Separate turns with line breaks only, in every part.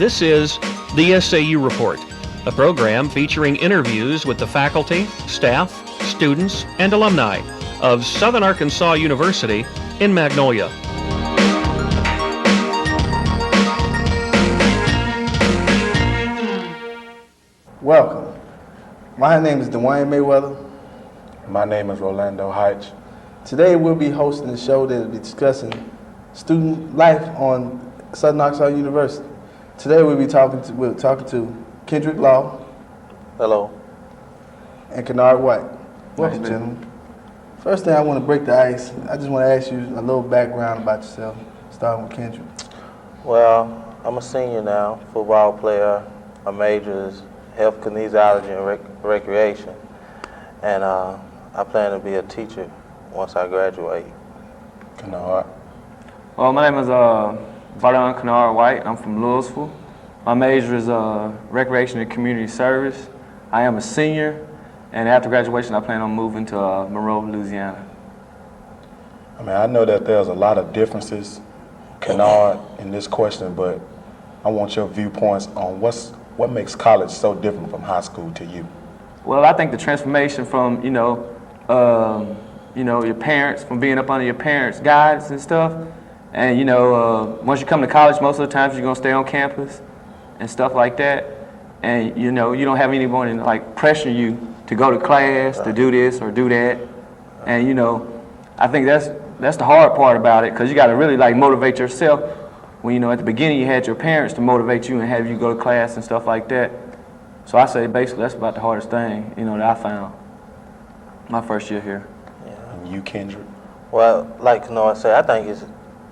This is the SAU Report, a program featuring interviews with the faculty, staff, students, and alumni of Southern Arkansas University in Magnolia.
Welcome. My name is Duane Maeweather.
My name is Rolando Hyche.
Today we'll be hosting a show that will be discussing student life on Southern Arkansas University. Today we're talking to Kendrick Law.
Hello.
And Kennard White. Welcome, gentlemen. First thing I want to break the ice. I just want to ask you a little background about yourself, starting with Kendrick.
Well, I'm a senior now, football player. My major is health kinesiology and recreation. And I plan to be a teacher once I graduate.
Kennard.
Well, my name is Kennard White. I'm from Louisville. My major is recreation and community service. I am a senior, and after graduation, I plan on moving to Monroe, Louisiana.
I mean, I know that there's a lot of differences, Kennard, in this question, but I want your viewpoints on what makes college so different from high school to you.
Well, I think the transformation from your parents, from being up under your parents' guidance and stuff, and once you come to college, most of the times you're gonna stay on campus and stuff like that, and you don't have anyone like pressure you to go to class, to do this or do that, and I think that's the hard part about it, because you got to really like motivate yourself. When at the beginning you had your parents to motivate you and have you go to class and stuff like that. So I say basically that's about the hardest thing that I found my first year here.
Yeah.
And you, Kendrick?
Well, like Kennard said, I think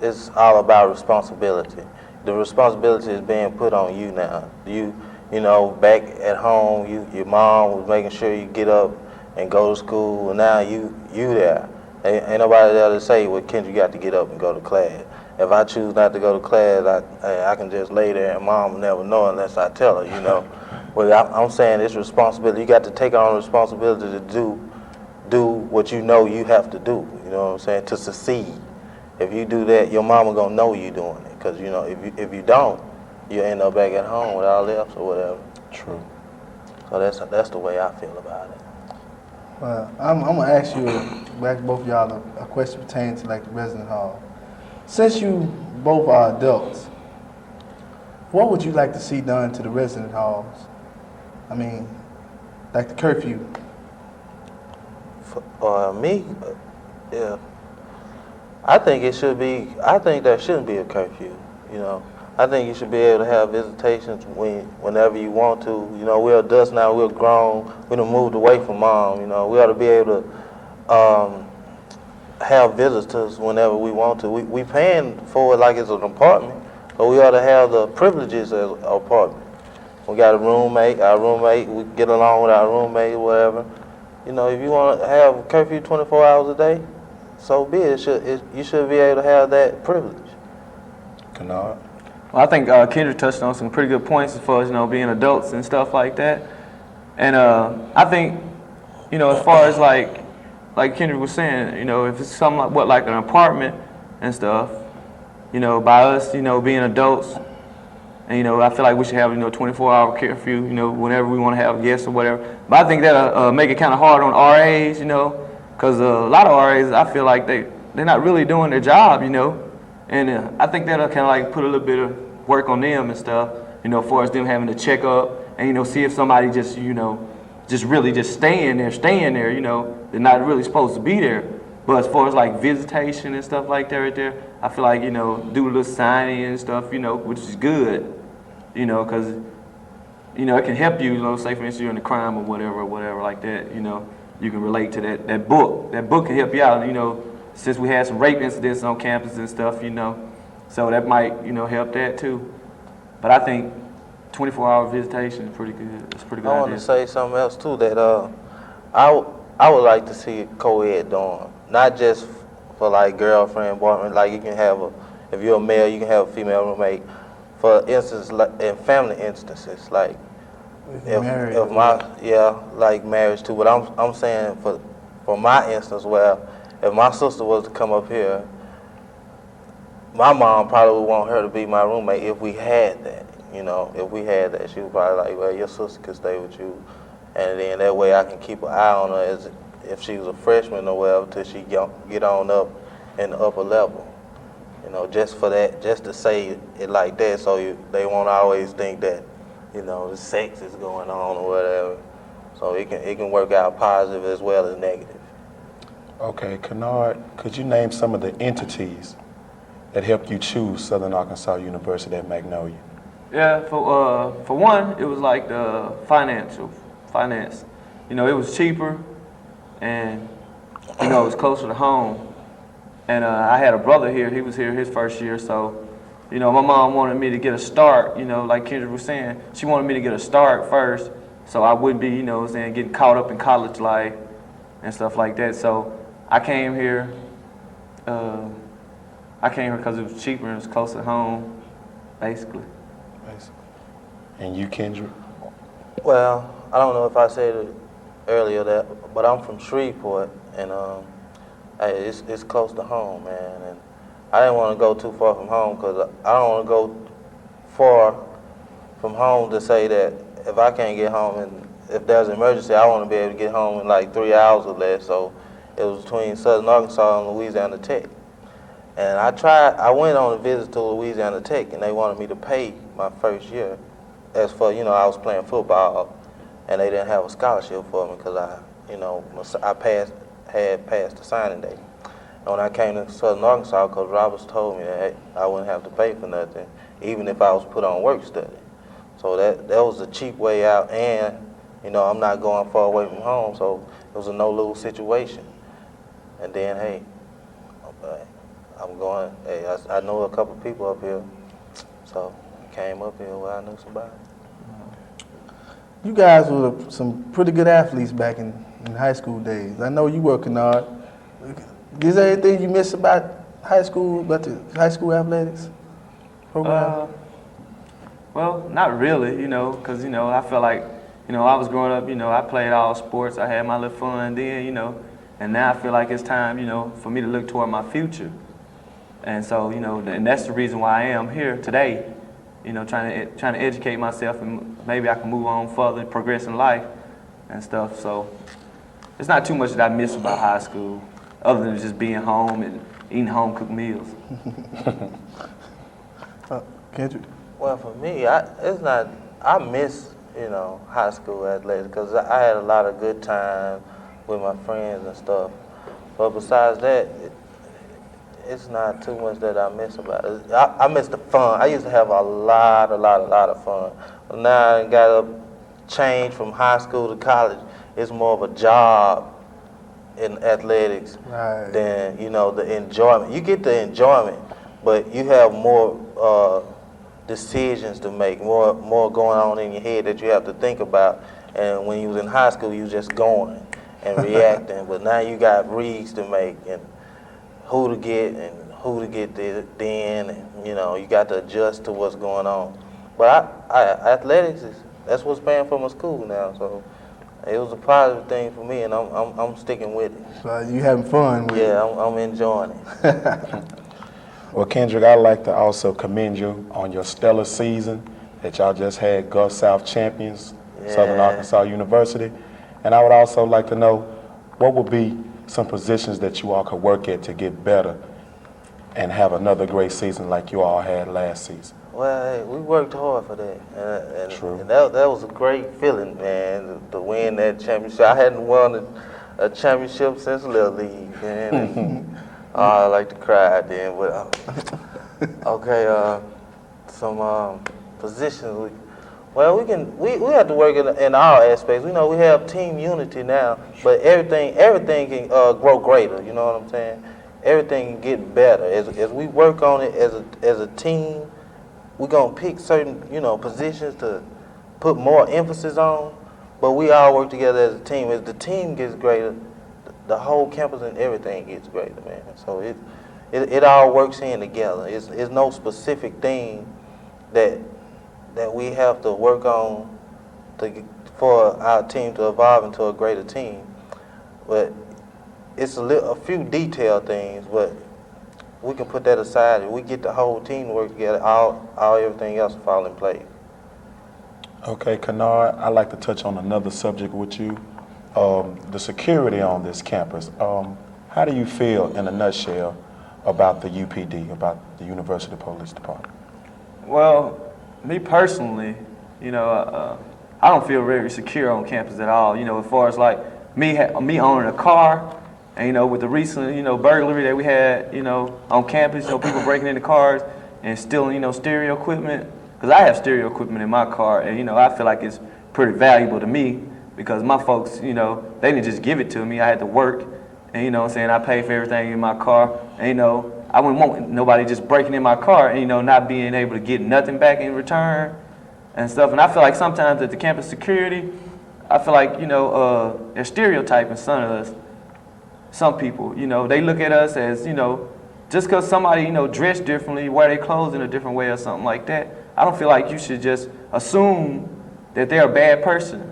it's all about responsibility. The responsibility is being put on you now. Back at home, your mom was making sure you get up and go to school, and now you there. Ain't nobody there to say, well, Kendrick, you got to get up and go to class. If I choose not to go to class, I can just lay there and mom will never know unless I tell her, Well, I'm saying it's responsibility. You got to take on responsibility to do what you know you have to do, to succeed. If you do that, your mama gonna know you doing it, because if you don't, you end up back at home with all else or whatever.
True.
So that's the way I feel about it.
Well, I'm gonna ask you, back to both of y'all, a question pertaining to like the resident hall. Since you both are adults, what would you like to see done to the resident halls? I mean, like the curfew.
For me, yeah. I think there shouldn't be a curfew, I think you should be able to have visitations whenever you want to. We're adults now, we're grown, we done moved away from mom, we ought to be able to have visitors whenever we want to. We paying for it like it's an apartment, but we ought to have the privileges as an apartment. We got our roommate, we get along with our roommate, whatever. If you want to have a curfew 24 hours a day, so be it. You should be able to have that privilege.
Kennard?
Well, I think Kendrick touched on some pretty good points as far as being adults and stuff like that. And I think as far as like Kendrick was saying, if it's something like an apartment and stuff, by us being adults, and I feel like we should have 24-hour curfew, whenever we want to have guests or whatever. But I think that'll make it kind of hard on RAs, because a lot of RAs, I feel like they're not really doing their job, and I think that'll kind of like put a little bit of work on them and stuff, as far as them having to check up and see if somebody just really staying there, they're not really supposed to be there. But as far as like visitation and stuff like that right there, I feel like, do a little signing and stuff, which is good, because, it can help you, say for instance you're in a crime or whatever like that, you can relate to that book. That book can help you out, since we had some rape incidents on campus and stuff, so that might, help that too. But I think 24-hour visitation is pretty good. It's pretty good.
I want to say something else too, that I would like to see a co-ed dorm, not just for like girlfriend, boyfriend. Like you can have if you're a male, you can have a female roommate. For instance, like in family instances, like like marriage too. But I'm saying for my instance, where if my sister was to come up here, my mom probably would want her to be my roommate if we had that. You know, if we had that, she would probably like, well, your sister could stay with you, and then that way I can keep an eye on her as if she was a freshman or whatever till she get on up in the upper level. You know, just for that, just to say it like that, so they won't always think that, you know, the sex is going on or whatever. So it can work out positive as well as negative.
Okay, Kennard, could you name some of the entities that helped you choose Southern Arkansas University at Magnolia?
Yeah, for one, it was like the finance. You know, it was cheaper, and you know, it was closer to home. And I had a brother here. He was here his first year, so you know, my mom wanted me to get a start. You know, like Kendrick was saying, she wanted me to get a start first, so I wouldn't be, you know, getting caught up in college life and stuff like that. So I came here. I came here because it was cheaper and it was close to home, basically.
And you, Kendrick?
Well, I don't know if I said it earlier but I'm from Shreveport, and it's close to home, man. And I didn't want to go too far from home because I don't want to go far from home to say that if I can't get home and if there's an emergency, I want to be able to get home in like 3 hours or less. So it was between Southern Arkansas and Louisiana Tech. And I went on a visit to Louisiana Tech, and they wanted me to pay my first year. As for, you know, I was playing football, and they didn't have a scholarship for me because I had passed the signing day. And when I came to Southern Arkansas, Coach Roberts told me that hey, I wouldn't have to pay for nothing, even if I was put on work study. So that was a cheap way out, and you know, I'm not going far away from home, so it was a no-lose situation. And then, hey, I'm going, hey, I know a couple people up here, so I came up here where I knew somebody.
You guys were some pretty good athletes back in high school days. I know you were, Kennard. Is there anything you miss about the high school athletics program?
Well, not really, you know, because, you know, I felt like, you know, I was growing up, you know, I played all sports, I had my little fun then, you know, and now I feel like it's time, you know, for me to look toward my future. And so, you know, and that's the reason why I am here today, you know, trying to educate myself, and maybe I can move on further, progress in life and stuff. So it's not too much that I miss about high school, other than just being home and eating home-cooked meals.
Kendrick?
Well, for me, I miss, you know, high school athletics because I had a lot of good time with my friends and stuff. But besides that, it's not too much that I miss about it. I miss the fun. I used to have a lot of fun. Now I got to change from high school to college. It's more of a job in athletics than, you know, the enjoyment. You get the enjoyment, but you have more decisions to make, more going on in your head that you have to think about. And when you was in high school, you was just going and reacting. But now you got reads to make and who to get then, and you know, you got to adjust to what's going on. But athletics that's what's paying for my school now, so it was a positive thing for me, and I'm sticking with it.
So you having fun with it?
Yeah, I'm enjoying it.
Well, Kendrick, I'd like to also commend you on your stellar season that y'all just had, Gulf South champions, Southern Arkansas University. And I would also like to know what would be some positions that you all could work at to get better and have another great season like you all had last season.
Well, hey, we worked hard for that,
True.
and that was a great feeling, man, to win that championship. I hadn't won a championship since Little League, man. And, I like to cry then, but okay, some positions. We have to work in all aspects. We know we have team unity now, but everything can grow greater. You know what I'm saying? Everything can get better as we work on it as a team. We're gonna pick certain positions to put more emphasis on, but we all work together as a team. As the team gets greater, the whole campus and everything gets greater, man. So it all works in together. It's no specific thing that we have to work on for our team to evolve into a greater team. But it's a few detailed things, but we can put that aside. If we get the whole team to work together, everything else will fall in place.
Okay, Kennard, I'd like to touch on another subject with you, the security on this campus. How do you feel, in a nutshell, about the UPD, about the University Police Department?
Well, me personally, I don't feel very secure on campus at all. As far as like me owning a car, and with the recent burglary that we had on campus, people breaking into cars and stealing stereo equipment. Because I have stereo equipment in my car, and I feel like it's pretty valuable to me because my folks, they didn't just give it to me. I had to work, and I paid for everything in my car, and I wouldn't want nobody just breaking in my car and not being able to get nothing back in return and stuff. And I feel like sometimes at the campus security, I feel like they're stereotyping some of us. Some people, they look at us as just because somebody dressed differently, wear their clothes in a different way or something like that. I don't feel like you should just assume that they're a bad person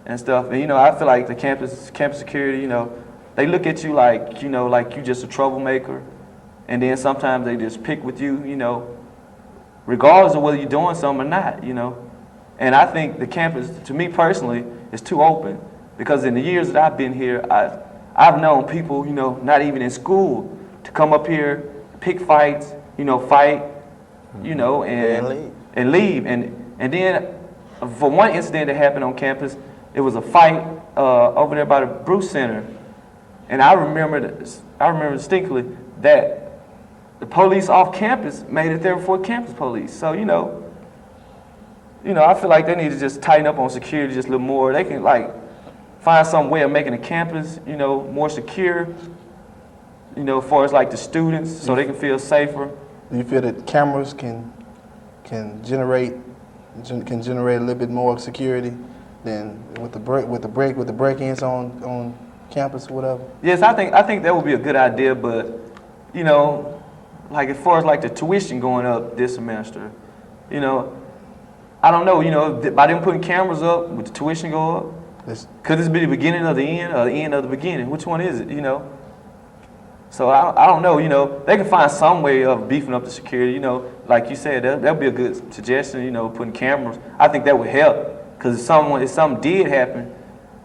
and stuff. And I feel like the campus security, they look at you like like you just a troublemaker, and then sometimes they just pick with you, regardless of whether you're doing something or not, And I think the campus, to me personally, is too open because in the years that I've been here, I've known people, not even in school, to come up here, pick fights, fight, and leave. And then for one incident that happened on campus, it was a fight over there by the Bruce Center. And I remember distinctly that the police off campus made it there before campus police. So, I feel like they need to just tighten up on security just a little more. They can find some way of making the campus, more secure, as far as the students, so they can feel safer.
Do you feel that cameras can generate a little bit more security than with the break-ins on campus or whatever?
Yes, I think that would be a good idea, but as far as the tuition going up this semester, I don't know, by them putting cameras up, would the tuition go up? Could this be the beginning of the end or the end of the beginning? Which one is it, So I don't know, they can find some way of beefing up the security, like you said, that'd be a good suggestion, putting cameras. I think that would help, because if something did happen,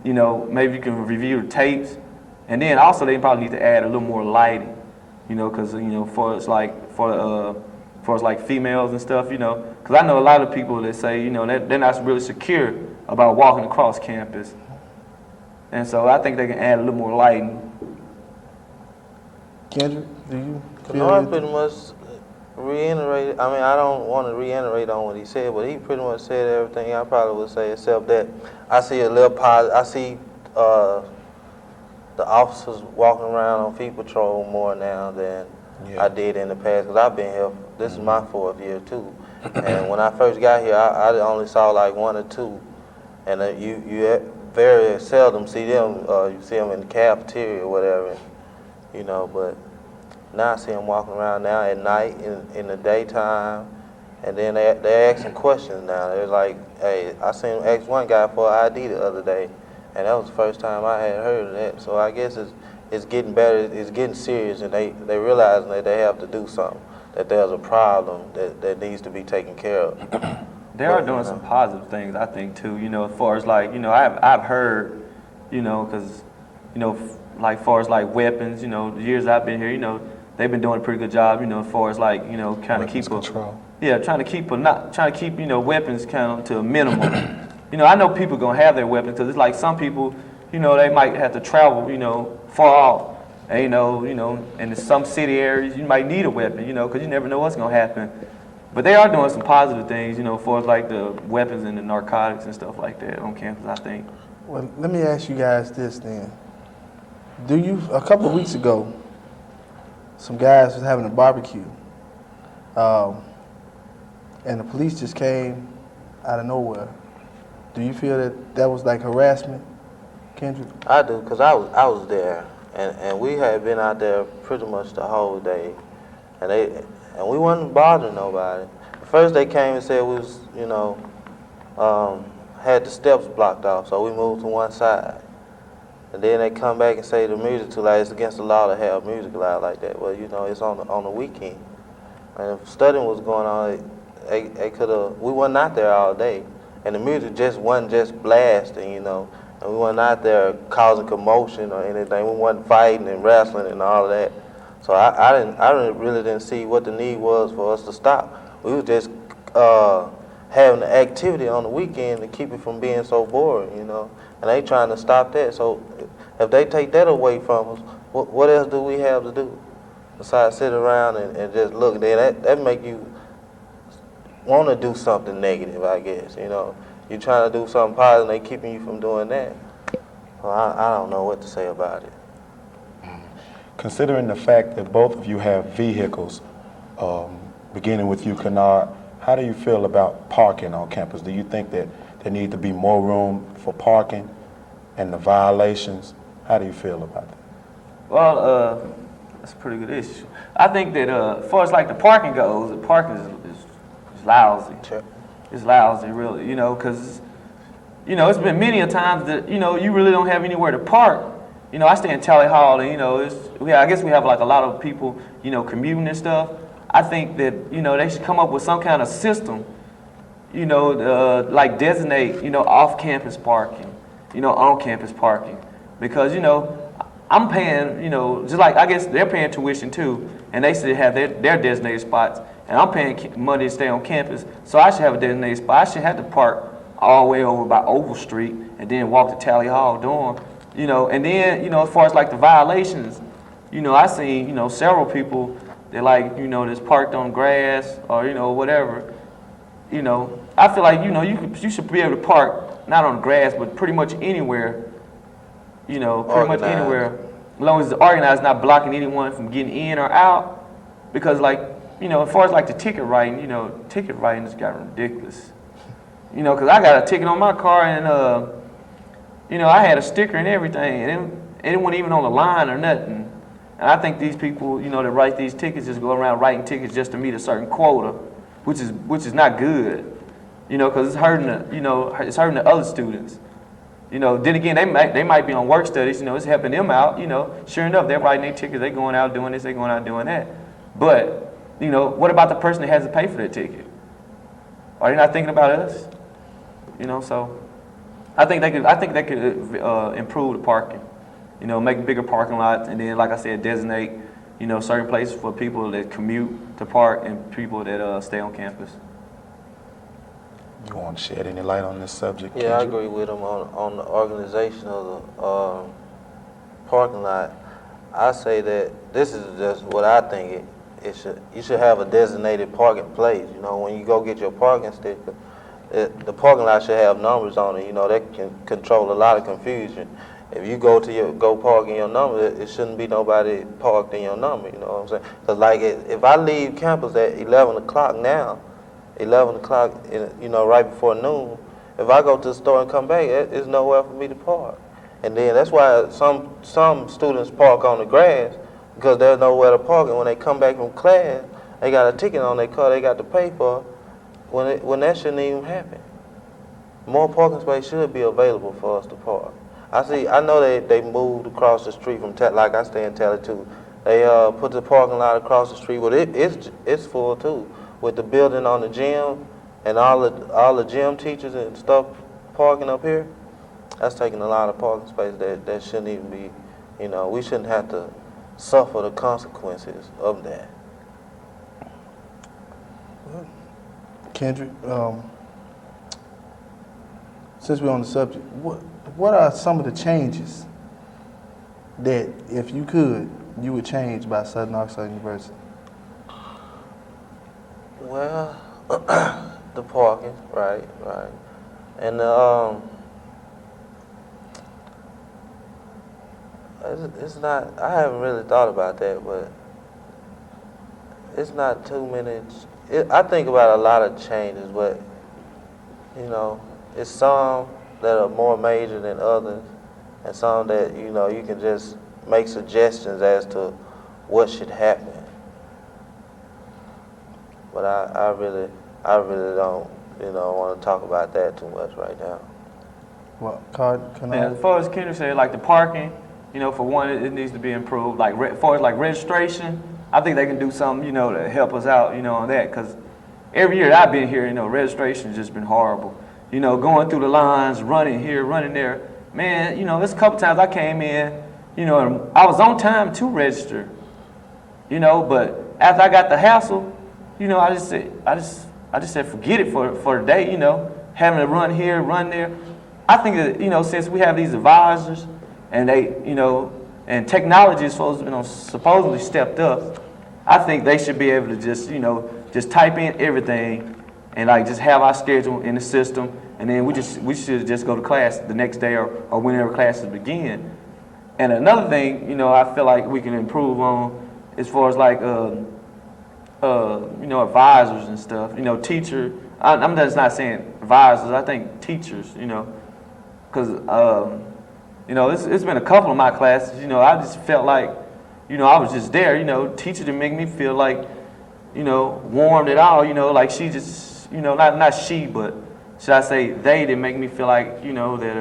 maybe you can review the tapes, and then also they probably need to add a little more lighting, because for us females and stuff, because I know a lot of people that say, they're not really secure about walking across campus, and so I think they can add a little more lighting.
Kendrick, do you feel
Kennard pretty much reiterated. I mean, I don't want to reiterate on what he said, but he pretty much said everything I probably would say, except that I see a little positive. I see the officers walking around on feet patrol more now than I did in the past, because I've been here. This is my 4th year too, and when I first got here, I only saw like 1 or 2, and you very seldom see them. You see them in the cafeteria or whatever, But now I see them walking around now at night, in the daytime, and then they're asking questions now. They're like, hey, I seen them ask one guy for an ID the other day, and that was the first time I had heard of that. So I guess it's getting better. It's getting serious, and they realizing that they have to do something, that there's a problem that needs to be taken care of.
They are doing some positive things, I think, too. As far as I've heard, because as far as weapons, the years I've been here, they've been doing a pretty good job, as far as kind of keep
control.
trying to keep weapons kind of to a minimum. I know people gonna have their weapons because it's some people, they might have to travel, far off, and in some city areas you might need a weapon, because you never know what's gonna happen. But they are doing some positive things, as far as the weapons and the narcotics and stuff like that on campus, I think.
Well, let me ask you guys this then. A couple of weeks ago, some guys was having a barbecue, and the police just came out of nowhere. Do you feel that was harassment, Kendrick?
I do, because I was there, and we had been out there pretty much the whole day, and we wasn't bothering nobody. First they came and said we was, had the steps blocked off, so we moved to one side. And then they come back and say the music too loud. It's against the law to have music loud like that. Well, it's on the weekend. And if studying was going on, they could have. We wasn't out there all day, and the music just wasn't just blasting, you know, and we weren't out there causing commotion or anything. We wasn't fighting and wrestling and all of that. So I really didn't see what the need was for us to stop. We was just having the activity on the weekend to keep it from being so boring, you know. And they trying to stop that. So if they take that away from us, what else do we have to do besides sit around and just look? Then that make you want to do something negative, I guess. You know, you're trying to do something positive, and they keeping you from doing that. Well, I don't know what to say about it.
Considering the fact that both of you have vehicles, beginning with you, Kennard, how do you feel about parking on campus? Do you think that there need to be more room for parking and the violations? How do you feel about that?
Well, that's a pretty good issue. I think that as far as like the parking goes, the parking is lousy.
Sure.
It's lousy, really, you know, because, you know, it's been many a times that, you know, you really don't have anywhere to park. You know, I stay in Tally Hall, and, you know, I guess we have like a lot of people, you know, commuting and stuff. I think that, you know, they should come up with some kind of system, you know, like designate, you know, off-campus parking, you know, on-campus parking. Because, you know, I'm paying, you know, just like, I guess they're paying tuition too, and they should have their designated spots, and I'm paying money to stay on campus, so I should have a designated spot. I should have to park all the way over by Oval Street and then walk to Tally Hall dorm, you know. And then, you know, as far as like the violations, you know, I seen, you know, several people that, like, you know, that's parked on grass or, you know, whatever. You know, I feel like, you know, you should be able to park not on grass, but pretty much anywhere. You know, pretty much anywhere, as long as the organized not blocking anyone from getting in or out. Because, like, you know, as far as like the ticket writing, you know, ticket writing has gotten ridiculous. You know, because I got a ticket on my car, and you know, I had a sticker and everything, and it wasn't even on the line or nothing. And I think these people, you know, that write these tickets just go around writing tickets just to meet a certain quota, which is not good. You know, because it's hurting the other students. You know, then again, they might be on work studies, you know, it's helping them out, you know. Sure enough, they're writing their tickets, they're going out doing this, they're going out doing that. But, you know, what about the person that has to pay for their ticket? Are they not thinking about us? You know, so I think they could improve the parking. You know, make bigger parking lots, and then, like I said, designate, you know, certain places for people that commute to park and people that stay on campus.
You want to shed any light on this subject?
Yeah, I
Kendrick?
agree with him on the organization of the parking lot. I say that this is just what I think you should have a designated parking place. You know, when you go get your parking sticker, the parking lot should have numbers on it. You know, that can control a lot of confusion. If you go park in your number, it shouldn't be nobody parked in your number. You know what I'm saying? Because like if I leave campus at 11 o'clock now, 11 o'clock, you know, right before noon, if I go to the store and come back, there's nowhere for me to park. And then that's why some students park on the grass, because there's nowhere to park. And when they come back from class, they got a ticket on their car they got to pay for, when that shouldn't even happen. More parking space should be available for us to park. I know they moved across the street from, like I stay in Tally too. They put the parking lot across the street, but it's full too. With the building on the gym and all the gym teachers and stuff parking up here, that's taking a lot of parking space that shouldn't even be, you know, we shouldn't have to suffer the consequences of that.
Kendrick, since we're on the subject, what are some of the changes that, if you could, you would change by Southern Arkansas University?
Well, the parking, right. And it's not, I haven't really thought about that, but it's not too many. I think about a lot of changes, but, you know, it's some that are more major than others, and some that, you know, you can just make suggestions as to what should happen. But I really don't, you know, want to talk about that too much right now.
Well, can
Yeah, as far as Kendrick said, like the parking, you know, for one, it needs to be improved. Like, as far as like registration, I think they can do something, you know, to help us out, you know, on that. Because every year that I've been here, you know, registration's just been horrible. you know, going through the lines, running here, running there. Man, you know, there's a couple times I came in, you know, and I was on time to register, you know, but after I got the hassle, you know, I just said forget it for the day, you know, having to run here, run there. I think that, you know, since we have these advisors and they, you know, and technology is supposedly stepped up, I think they should be able to just, you know, just type in everything and like just have our schedule in the system, and then we should just go to class the next day or whenever classes begin. And another thing, you know, I feel like we can improve on as far as like you know, advisors and stuff. You know, I'm just not saying advisors. I think teachers. You know, because you know, it's been a couple of my classes. You know, I just felt like, you know, I was just there. You know, teacher didn't make me feel like, you know, warmed at all. You know, like she just, you know, not she, but should I say they didn't make me feel like, you know, that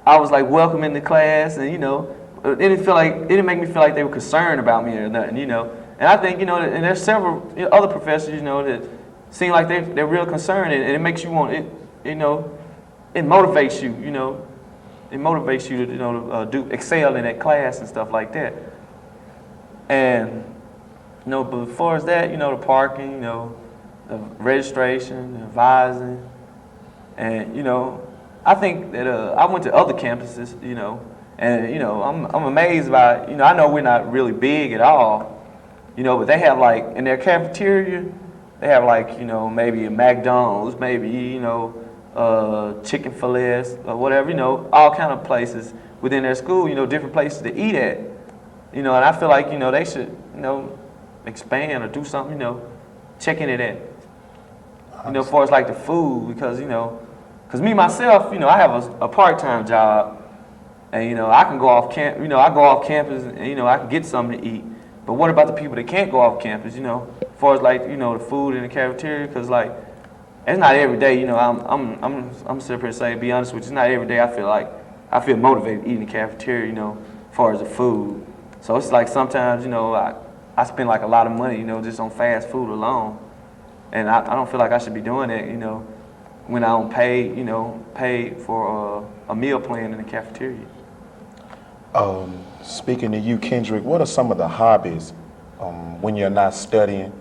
I was like welcome in the class, and you know, it didn't make me feel like they were concerned about me or nothing. You know, and I think, you know, and there's several other professors, you know, that seem like they're real concerned, and it makes you want it. You know, it motivates you. You know. It motivates you to, you know, excel in that class and stuff like that. And, you know, but as far as that, you know, the parking, you know, the registration, the advising, and, you know, I think that I went to other campuses, you know, and, you know, I'm amazed by, you know, I know we're not really big at all, you know, but they have like, in their cafeteria, they have like, you know, maybe a McDonald's, maybe, you know, chicken fillets or whatever, you know, all kind of places within their school, you know, different places to eat at, you know, and I feel like, you know, they should, you know, expand or do something, you know, checking it at, you know, as far as like the food, because, you know, because me myself, you know, I have a part-time job, and, you know, I can go off camp, you know, I go off campus and, you know, I can get something to eat, but what about the people that can't go off campus, you know, as far as like, you know, the food in the cafeteria, because like, it's not every day, you know. I'm sitting here saying, be honest with you, it's not every day I feel motivated eating the cafeteria, you know, as far as the food. So it's like sometimes, you know, I spend like a lot of money, you know, just on fast food alone, and I don't feel like I should be doing that, you know, when I don't pay for a meal plan in the cafeteria.
Speaking to you, Kendrick, what are some of the hobbies when you're not studying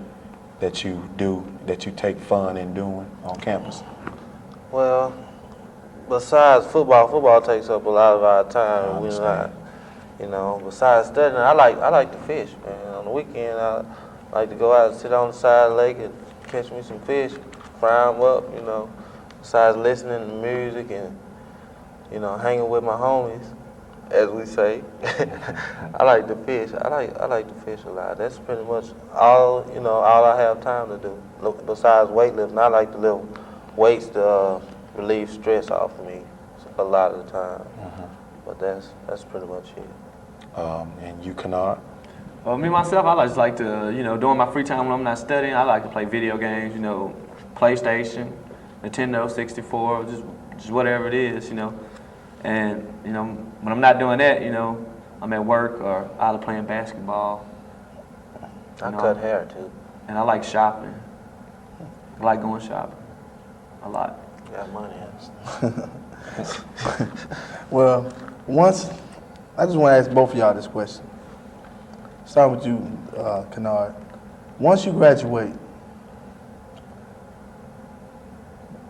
that you do, that you take fun in doing on campus?
Well, besides football takes up a lot of our time. And we're not, you know. Besides studying, I like to fish, man. On the weekend, I like to go out and sit on the side of the lake and catch me some fish, fry them up, you know. Besides listening to music and, you know, hanging with my homies, as we say. I like to fish. I like to fish a lot. That's pretty much all, you know, all I have time to do. Besides weightlifting, I like to lift weights to relieve stress off of me a lot of the time. But that's pretty much it.
And you, Kennard?
Well, me myself, I just like to, you know, during my free time when I'm not studying, I like to play video games, you know, PlayStation, Nintendo 64, just whatever it is, you know. And, you know, when I'm not doing that, you know, I'm at work or either playing basketball.
I cut hair too.
And I like shopping. I like going shopping a lot.
Got money.
Well, I just want to ask both of y'all this question. Start with you, Kennard. Once you graduate,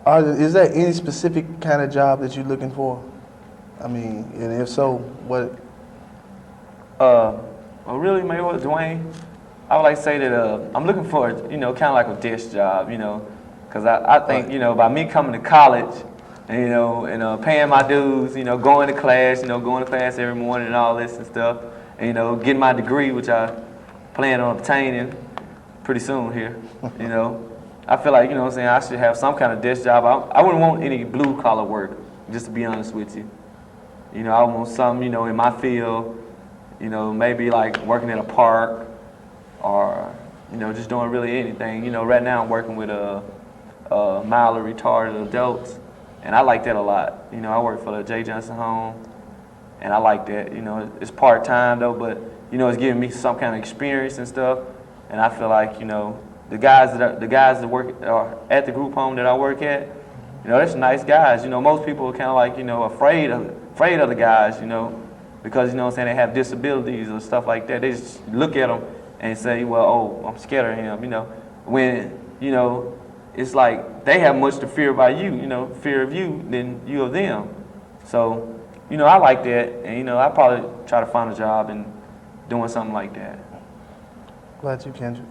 is there any specific kind of job that you're looking for? I mean, and if so, what?
Well, really, Maeweather, Duane, I would like to say that I'm looking for, you know, kind of like a desk job, you know, because I think, you know, by me coming to college and, you know, and paying my dues, you know, going to class every morning and all this and stuff, and, you know, getting my degree, which I plan on obtaining pretty soon here, you know. I feel like, you know what I'm saying, I should have some kind of desk job. I wouldn't want any blue collar work, just to be honest with you. You know, I want something, you know, in my field, you know, maybe like working in a park or, you know, just doing really anything. You know, right now I'm working with mildly retarded adults, and I like that a lot. You know, I work for the J. Johnson Home, and I like that. You know, it's part-time though, but, you know, it's giving me some kind of experience and stuff, and I feel like, you know, the guys that work at the group home that I work at, you know, there's some nice guys. You know, most people are kind of like, you know, afraid of the guys, you know, because, you know what I'm saying, they have disabilities or stuff like that. They just look at them and say, well, oh, I'm scared of him, you know. When, you know, it's like they have much to fear about you, you know, fear of you than you of them. So, you know, I like that, and, you know, I probably try to find a job and doing something like that.
What about you, Kendrick?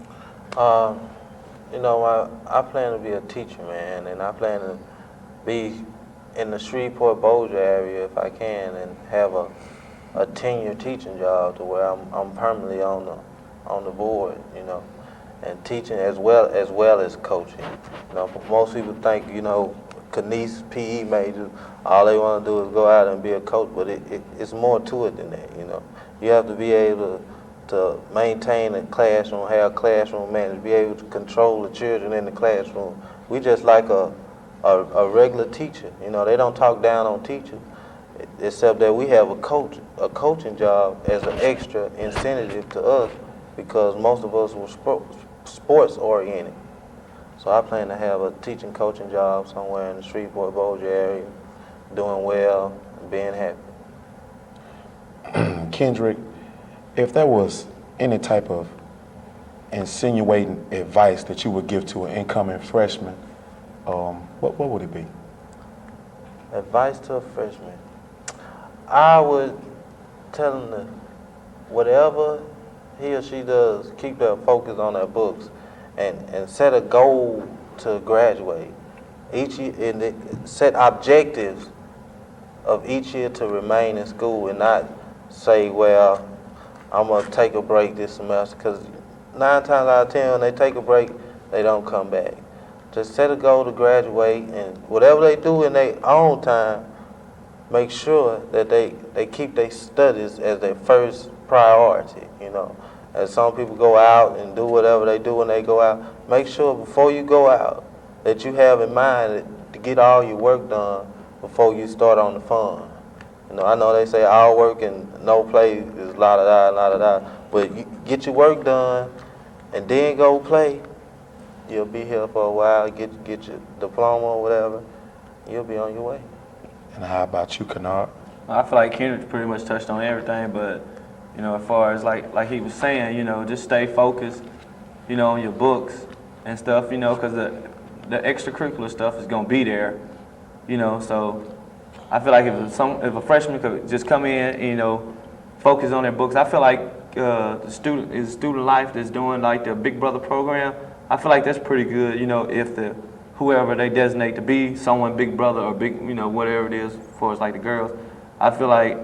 You know, I plan to be a teacher, man, and I plan to be in the Shreveport Bossier area if I can, and have a tenure teaching job to where I'm permanently on the board, you know, and teaching as well as coaching. You know, most people think, you know, PE majors, all they want to do is go out and be a coach, but it's more to it than that, you know. You have to be able to maintain a classroom, have classroom managers, be able to control the children in the classroom. We just like a regular teacher, you know. They don't talk down on teachers, except that we have a coaching job as an extra incentive to us because most of us were sports oriented. So I plan to have a teaching coaching job somewhere in the Shreveport Bossier area, doing well and being happy.
Kendrick, if there was any type of insinuating advice that you would give to an incoming freshman, what would it be?
Advice to a freshman. I would tell him that whatever he or she does, keep their focus on their books and set a goal to graduate. Each year, and set objectives of each year to remain in school and not say, well, I'm going to take a break this semester, because 9 times out of 10 when they take a break, they don't come back. Just set a goal to graduate, and whatever they do in their own time, make sure that they keep their studies as their first priority, you know. As some people go out and do whatever they do when they go out, make sure before you go out that you have in mind to get all your work done before you start on the fun. You know, I know they say all work and no play is la-da-da, but you get your work done and then go play. You'll be here for a while, get your diploma or whatever, you'll be on your way.
And how about you, Kennard?
I feel like Kennard pretty much touched on everything, but, you know, as far as like he was saying, you know, just stay focused, you know, on your books and stuff, you know, because the extracurricular stuff is going to be there, you know. So I feel like if a freshman could just come in and, you know, focus on their books, I feel like the student life that's doing like the Big Brother program, I feel like that's pretty good, you know, if whoever they designate to be someone Big Brother or big, you know, whatever it is, as far as like the girls, I feel like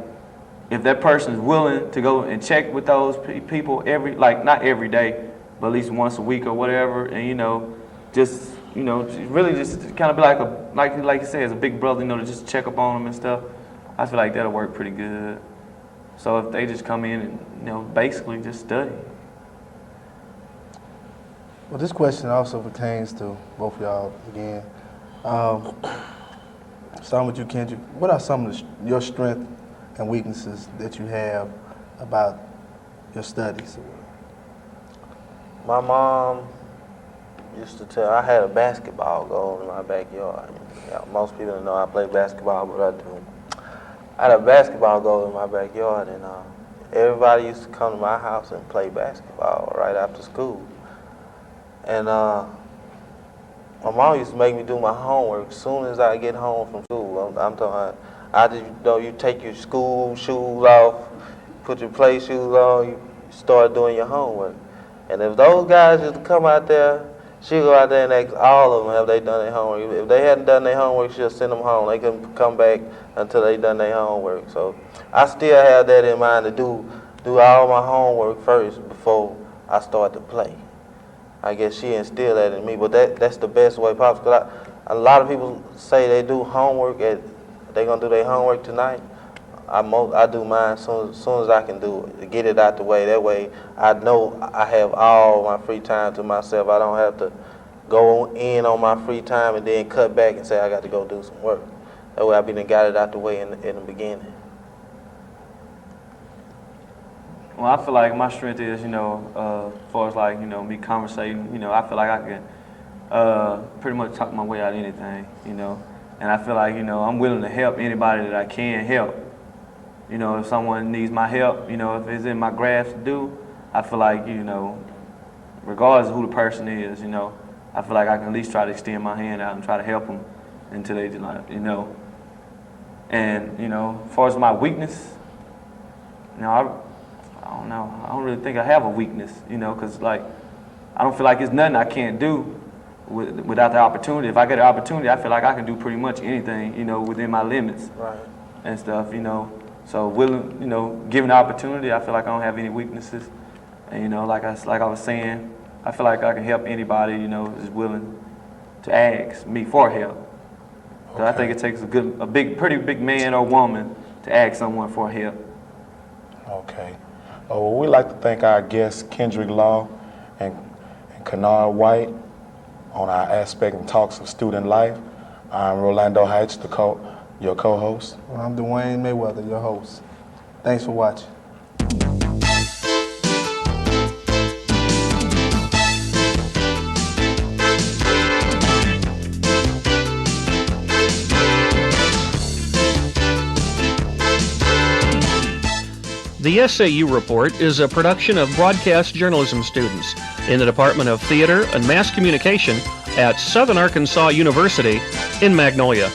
if that person is willing to go and check with those people not every day, but at least once a week or whatever, and, you know, just, you know, really just kind of be like you said, as a big brother, you know, to just check up on them and stuff, I feel like that'll work pretty good. So if they just come in and, you know, basically just study.
Well, this question also pertains to both of y'all again. Starting with you, Kendrick, what are some of your strengths and weaknesses that you have about your studies?
My mom used to tell, I had a basketball goal in my backyard. Yeah, most people don't know I play basketball, but I do. I had a basketball goal in my backyard, and everybody used to come to my house and play basketball right after school. And my mom used to make me do my homework as soon as I get home from school. I'm talking about, you take your school shoes off, put your play shoes on, you start doing your homework. And if those guys used to come out there, she'd go out there and ask all of them have they done their homework. If they hadn't done their homework, she'll send them home. They couldn't come back until they done their homework. So I still have that in mind to do all my homework first before I start to play. I guess she instilled that in me, but that's the best way possible. A lot of people say they do homework they're gonna do their homework tonight. I do mine as soon as I can do it, to get it out the way. That way I know I have all my free time to myself. I don't have to go in on my free time and then cut back and say I got to go do some work. That way I got it out the way in the beginning.
Well, I feel like my strength is, you know, as far as like, you know, me conversating, you know, I feel like I can pretty much talk my way out of anything, you know. And I feel like, you know, I'm willing to help anybody that I can help. You know, if someone needs my help, you know, if it's in my grasp to do, I feel like, you know, regardless of who the person is, you know, I feel like I can at least try to extend my hand out and try to help them until they, you know. And, you know, as far as my weakness, you know, I don't know. I don't really think I have a weakness, you know, because, like, I don't feel like it's nothing I can't do without the opportunity. If I get an opportunity, I feel like I can do pretty much anything, you know, within my limits and stuff, you know. So willing, you know, given the opportunity, I feel like I don't have any weaknesses. And, you know, like I was saying, I feel like I can help anybody, you know, is willing to ask me for help. So I think it takes pretty big man or woman to ask someone for help.
Okay. Well, we'd like to thank our guests, Kendrick Law and Kennard White, on our aspect and talks of student life. I'm Rolando Hyche, your co-host.
Well, I'm Duane Maeweather, your host. Thanks for watching.
The SAU Report is a production of broadcast journalism students in the Department of Theater and Mass Communication at Southern Arkansas University in Magnolia.